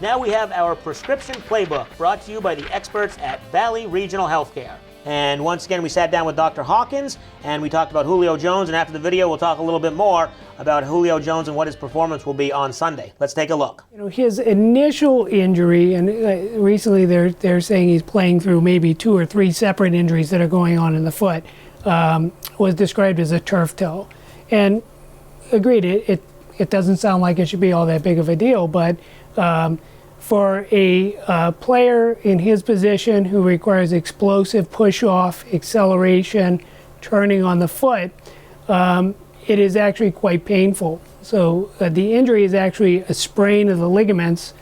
Now we have our prescription playbook brought to you by the experts at Valley Regional Healthcare. And once again, we sat down with Dr. Hawkins and we talked about Julio Jones. And after the video, we'll talk a little bit more about Julio Jones and what his performance will be on Sunday. Let's take a look. You know, his initial injury, and recently they're saying he's playing through maybe 2 or 3 separate injuries that are going on in the foot, was described as a turf toe. And agreed, it doesn't sound like it should be all that big of a deal, but for a player in his position who requires explosive push-off, acceleration, turning on the foot, it is actually quite painful. So the injury is actually a sprain of the ligaments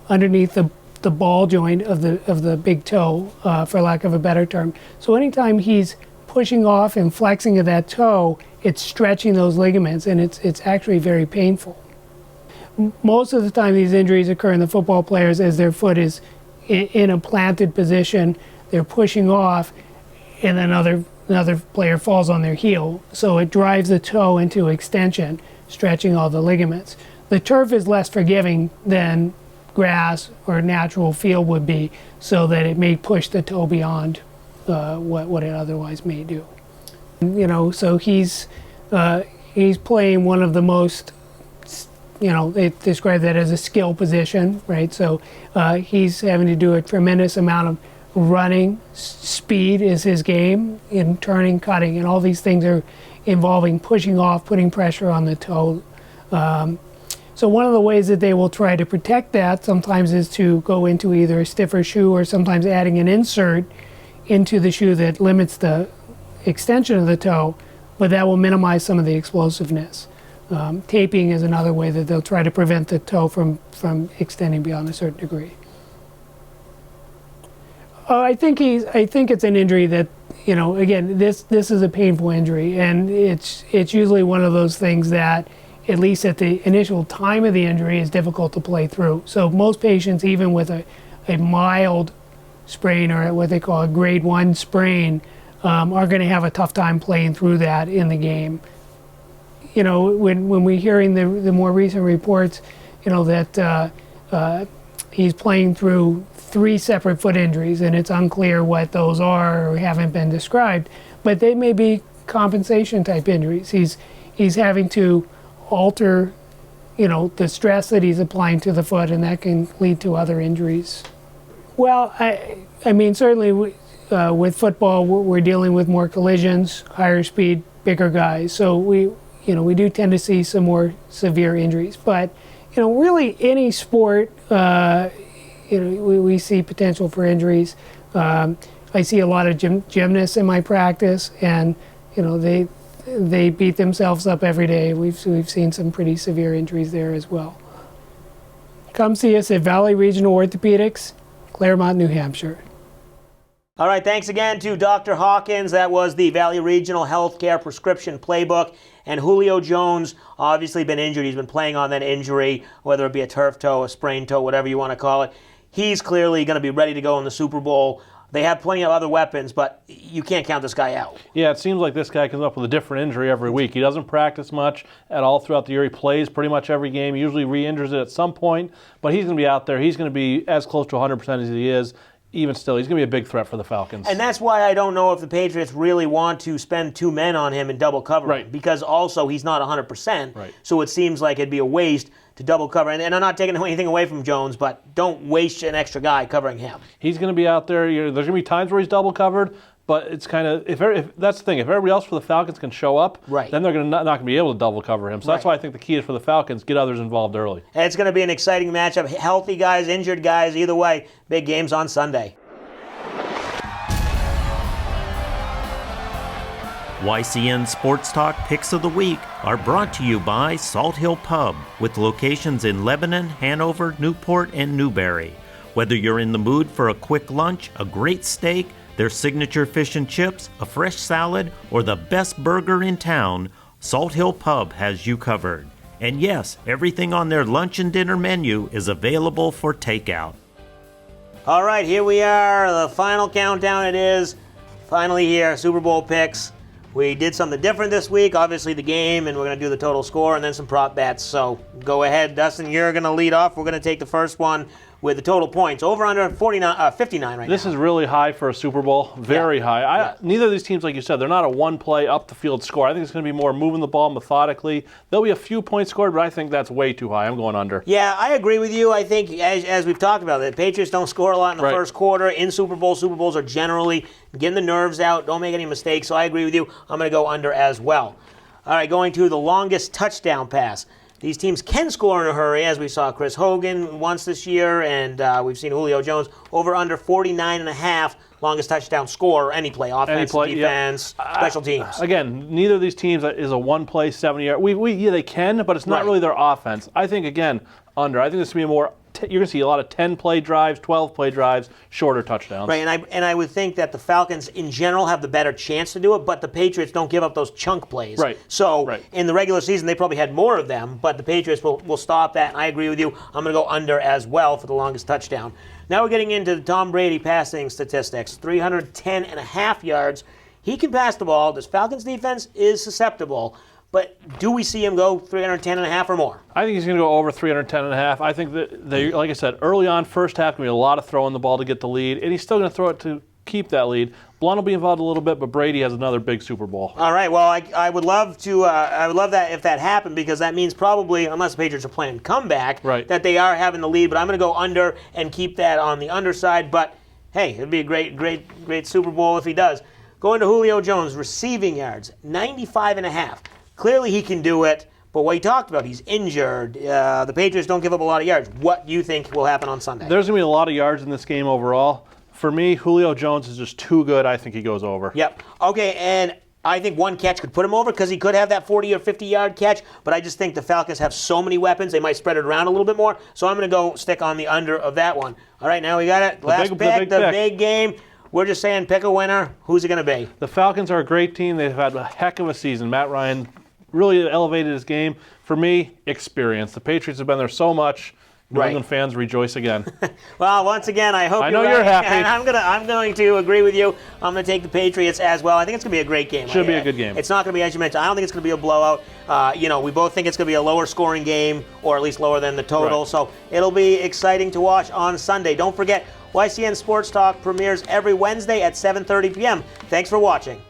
underneath the ball joint of the big toe, for lack of a better term. So anytime he's pushing off and flexing of that toe, it's stretching those ligaments, and it's actually very painful. Most of the time these injuries occur in the football players as their foot is in a planted position, they're pushing off, and then another player falls on their heel. So it drives the toe into extension, stretching all the ligaments. The turf is less forgiving than grass or natural field would be, so that it may push the toe beyond what it otherwise may do. You know, so he's playing one of the most, you know, they describe that as a skill position, right? So he's having to do a tremendous amount of running. Speed is his game in turning, cutting, and all these things are involving pushing off, putting pressure on the toe. So one of the ways that they will try to protect that sometimes is to go into either a stiffer shoe or sometimes adding an insert into the shoe that limits the extension of the toe, but that will minimize some of the explosiveness. Taping is another way that they'll try to prevent the toe from extending beyond a certain degree. I think it's an injury that, you know, again, this is a painful injury, and it's usually one of those things that, at least at the initial time of the injury, is difficult to play through. So most patients, even with a mild sprain or what they call a grade 1 sprain, are going to have a tough time playing through that in the game. You know, when we're hearing the more recent reports, you know, that he's playing through 3 separate foot injuries, and it's unclear what those are or haven't been described, but they may be compensation type injuries. He's having to alter, you know, the stress that he's applying to the foot, and that can lead to other injuries. Well, I mean, certainly with football, we're dealing with more collisions, higher speed, bigger guys. So we do tend to see some more severe injuries. But, you know, really any sport, you know, we see potential for injuries. I see a lot of gymnasts in my practice, and, you know, they beat themselves up every day. We've seen some pretty severe injuries there as well. Come see us at Valley Regional Orthopedics, Claremont, New Hampshire. All right, thanks again to Dr. Hawkins. That was the Valley Regional Healthcare Prescription Playbook. And Julio Jones, obviously been injured. He's been playing on that injury, whether it be a turf toe, a sprained toe, whatever you want to call it. He's clearly going to be ready to go in the Super Bowl. They have plenty of other weapons, but you can't count this guy out. Yeah, it seems like this guy comes up with a different injury every week. He doesn't practice much at all throughout the year. He plays pretty much every game. He usually re-injures it at some point, but he's going to be out there. He's going to be as close to 100% as he is. Even still, he's going to be a big threat for the Falcons. And that's why I don't know if the Patriots really want to spend 2 men on him and double cover him. Because also he's not 100%. Right. So it seems like it'd be a waste to double cover. And I'm not taking anything away from Jones, but don't waste an extra guy covering him. He's going to be out there. There's going to be times where he's double covered, but it's kind of, if that's the thing, if everybody else for the Falcons can show up, then they're not going to be able to double cover him. So that's why I think the key is for the Falcons, get others involved early. And it's going to be an exciting matchup. Healthy guys, injured guys, either way, big games on Sunday. YCN Sports Talk Picks of the Week are brought to you by Salt Hill Pub, with locations in Lebanon, Hanover, Newport, and Newberry. Whether you're in the mood for a quick lunch, a great steak, their signature fish and chips, a fresh salad, or the best burger in town, Salt Hill Pub has you covered. And yes, everything on their lunch and dinner menu is available for takeout. All right, here we are. The final countdown it is. Finally here, Super Bowl picks. We did something different this week, obviously the game, and we're going to do the total score and then some prop bets. So go ahead, Dustin, you're going to lead off. We're going to take the first one. with the total points. Over under 59 right now. This is really high for a Super Bowl. Very high. Neither of these teams, like you said, they're not a one-play up-the-field score. I think it's going to be more moving the ball methodically. There'll be a few points scored, but I think that's way too high. I'm going under. Yeah, I agree with you. I think, as we've talked about, the Patriots don't score a lot in the first quarter. In Super Bowls are generally getting the nerves out. Don't make any mistakes. So I agree with you. I'm going to go under as well. All right, going to the longest touchdown pass. These teams can score in a hurry, as we saw Chris Hogan once this year, and we've seen Julio Jones over under 49.5 longest touchdown score, any play, offense, defense, special teams. Again, neither of these teams is a one-play 70-yard. Yeah, they can, but it's not really their offense. I think, again, under. I think this will be more. You're going to see a lot of 10-play drives, 12-play drives, shorter touchdowns. Right, and I would think that the Falcons in general have the better chance to do it, but the Patriots don't give up those chunk plays. Right. So in the regular season, they probably had more of them, but the Patriots will stop that, and I agree with you. I'm going to go under as well for the longest touchdown. Now we're getting into the Tom Brady passing statistics, 310.5 yards. He can pass the ball. This Falcons defense is susceptible. But do we see him go 310.5 or more? I think he's going to go over 310.5. I think that they, like I said, early on, first half, going to be a lot of throwing the ball to get the lead, and he's still going to throw it to keep that lead. Blount will be involved a little bit, but Brady has another big Super Bowl. All right. Well, I would love to. I would love that if that happened, because that means probably, unless the Patriots are playing comeback, that they are having the lead. But I'm going to go under and keep that on the underside. But hey, it'd be a great Super Bowl if he does. Going to Julio Jones, receiving yards, 95.5. Clearly he can do it, but what he talked about, he's injured. The Patriots don't give up a lot of yards. What do you think will happen on Sunday? There's going to be a lot of yards in this game overall. For me, Julio Jones is just too good. I think he goes over. Yep. Okay, and I think one catch could put him over because he could have that 40 or 50-yard catch, but I just think the Falcons have so many weapons, they might spread it around a little bit more, so I'm going to go stick on the under of that one. All right, now we got it. Last pick, the big game. We're just saying pick a winner. Who's it going to be? The Falcons are a great team. They've had a heck of a season. Matt Ryan really elevated his game. For me, experience. The Patriots have been there so much. New England fans rejoice again. Well, once again, I hope you're happy. And I'm going to agree with you. I'm going to take the Patriots as well. I think it's going to be a great game. Should be a good game. It's not going to be, as you mentioned, I don't think it's going to be a blowout. We both think it's going to be a lower scoring game, or at least lower than the total. So it'll be exciting to watch on Sunday. Don't forget, YCN Sports Talk premieres every Wednesday at 7:30 p.m. Thanks for watching.